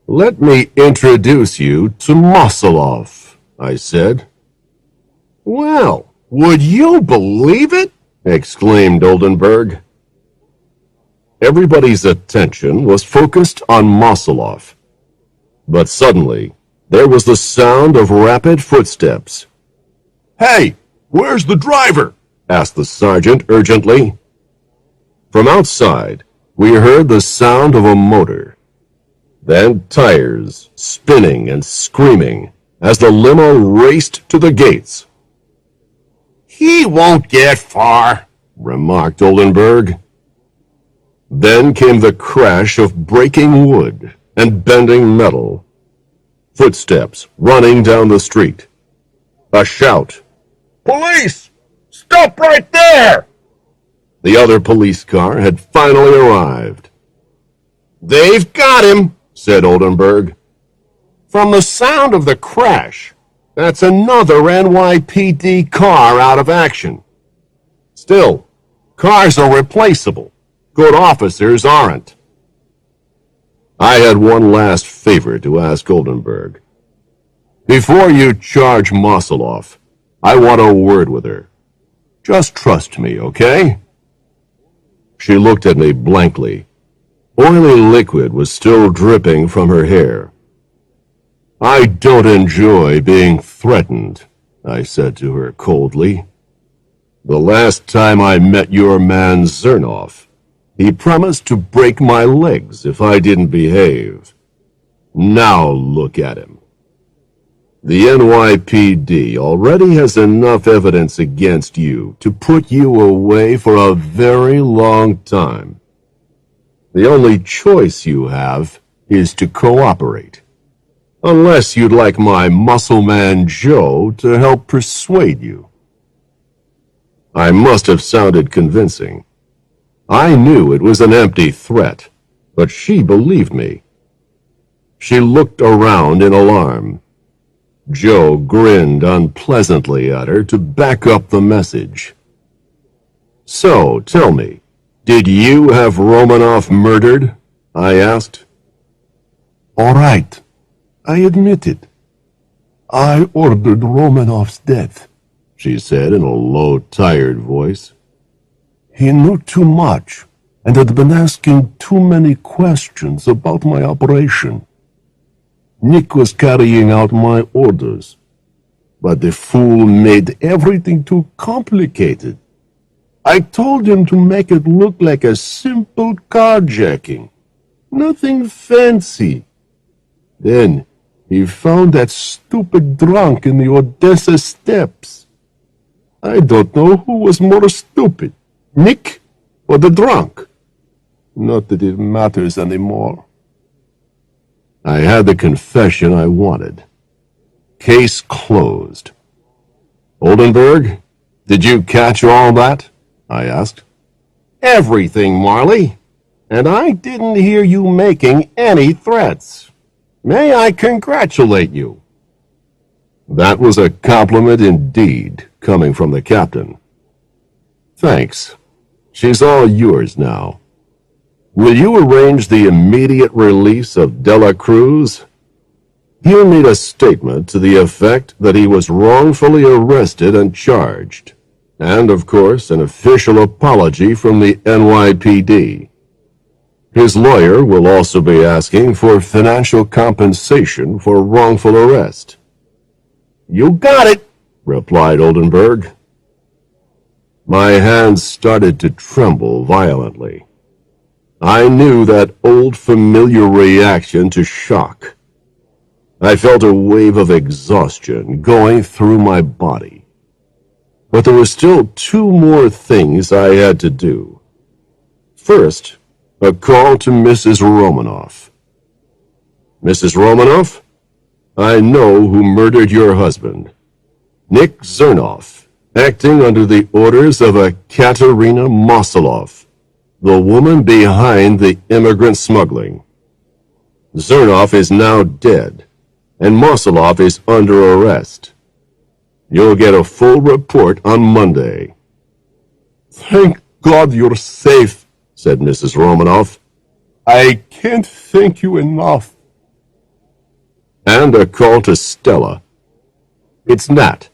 Let me introduce you to Mosoloff, I said. Well, would you believe it? Exclaimed Oldenburg. Everybody's attention was focused on Mosoloff. But suddenly, there was the sound of rapid footsteps. Hey, where's the driver? asked the sergeant urgently. From outside, we heard the sound of a motor. Then tires spinning and screaming as the limo raced to the gates. He won't get far, remarked Oldenburg. Then came the crash of breaking wood and bending metal. Footsteps running down the street. A shout. Police! Stop right there! The other police car had finally arrived. They've got him, said Oldenburg. From the sound of the crash, that's another NYPD car out of action. Still, cars are replaceable. Good officers aren't. I had one last favor to ask Oldenburg. Before you charge Mosoloff, I want a word with her. Just trust me, okay? She looked at me blankly. Oily liquid was still dripping from her hair. I don't enjoy being threatened, I said to her coldly. The last time I met your man Zernoff, he promised to break my legs if I didn't behave. Now look at him. The NYPD already has enough evidence against you to put you away for a very long time. The only choice you have is to cooperate. Unless you'd like my muscle man Joe to help persuade you. I must have sounded convincing. I knew it was an empty threat, but she believed me. She looked around in alarm. Joe grinned unpleasantly at her to back up the message. So, tell me, did you have Romanoff murdered? I asked. All right, I admit it. I ordered Romanoff's death, she said in a low, tired voice. He knew too much and had been asking too many questions about my operation. Nick was carrying out my orders, but the fool made everything too complicated. I told him to make it look like a simple carjacking, nothing fancy. Then he found that stupid drunk in the Odessa steps. I don't know who was more stupid, Nick or the drunk. Not that it matters anymore. I had the confession I wanted. Case closed. Oldenburg, did you catch all that? I asked. Everything, Marley. And I didn't hear you making any threats. May I congratulate you? That was a compliment indeed, coming from the captain. Thanks. She's all yours now. Will you arrange the immediate release of Dela Cruz? He'll need a statement to the effect that he was wrongfully arrested and charged, and, of course, an official apology from the NYPD. His lawyer will also be asking for financial compensation for wrongful arrest. You got it, replied Oldenburg. My hands started to tremble violently. I knew that old familiar reaction to shock. I felt a wave of exhaustion going through my body. But there were still two more things I had to do. First, a call to Mrs. Romanoff. Mrs. Romanoff, I know who murdered your husband. Nick Zernoff, acting under the orders of a Katerina Mosoloff, the woman behind the immigrant smuggling. Zernoff is now dead, and Mosoloff is under arrest. You'll get a full report on Monday. Thank God you're safe, said Mrs. Romanoff. I can't thank you enough. And a call to Stella. It's Nat.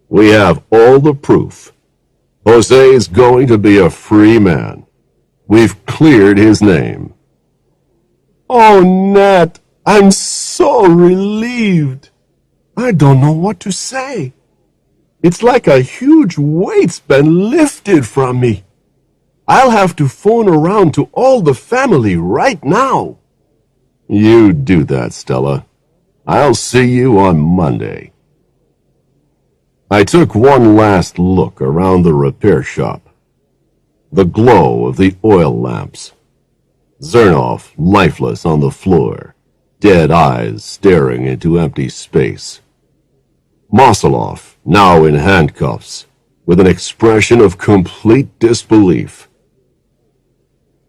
We have all the proof. Jose is going to be a free man. We've cleared his name. Oh, Nat, I'm so relieved. I don't know what to say. It's like a huge weight's been lifted from me. I'll have to phone around to all the family right now. You do that, Stella. I'll see you on Monday. I took one last look around the repair shop. The glow of the oil lamps. Zernoff lifeless on the floor, dead eyes staring into empty space. Moseloff now in handcuffs, with an expression of complete disbelief.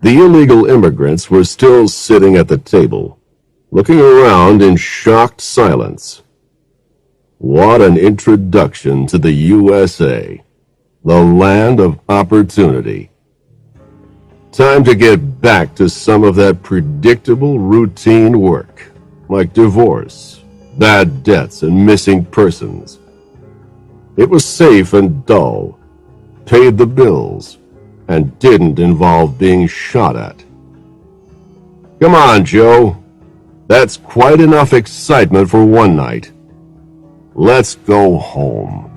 The illegal immigrants were still sitting at the table, looking around in shocked silence. What an introduction to the USA, the land of opportunity. Time to get back to some of that predictable routine work, like divorce, bad debts, and missing persons. It was safe and dull, paid the bills, and didn't involve being shot at. Come on, Joe. That's quite enough excitement for one night. Let's go home.